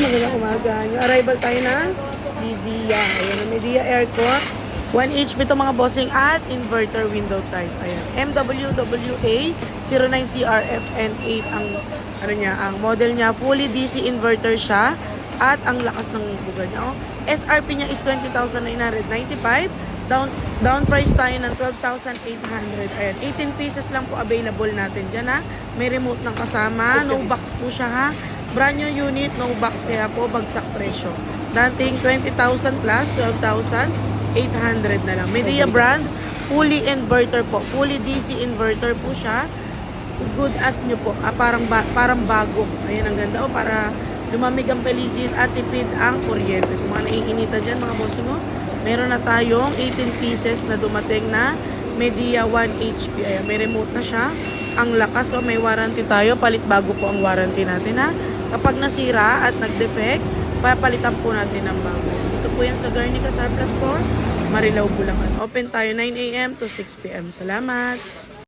magandang umaga. Yung arrival tayo ng Midea. Ayan, ang Midea Aircon. 1 HP ito mga bossing at inverter window type. Ayan, MWWA 09CRFN8 ang ano niya, ang model niya, fully DC inverter siya at ang lakas ng buga niya. Oh. SRP niya is 20,995. Down price tayo ng 12,800. Ayan, 18 pieces lang po available natin dyan ha. May remote ng kasama. No box po siya ha. Brand new unit, no box, kaya po bagsak presyo. Dating 20,000 plus, 12,800 na lang. Midea brand, fully inverter po. Fully DC inverter po siya. Good as nyo po. Parang bago. Ayan, ang ganda. O, para lumamig ang paligid at tipid ang kuryente. So, mga naiinita dyan, mga bossing mo. Meron na tayong 18 pieces na dumating na Midea 1 HP. Ayan, may remote na siya. Ang lakas, o, may warranty tayo. Palit bago po ang warranty natin, ha. Kapag nasira at nag-defect, papalitan po natin ng bago. Ito po yan sa Garnica Surplus Store, Marilao, Bulacan. Open tayo 9 AM to 6 PM. Salamat!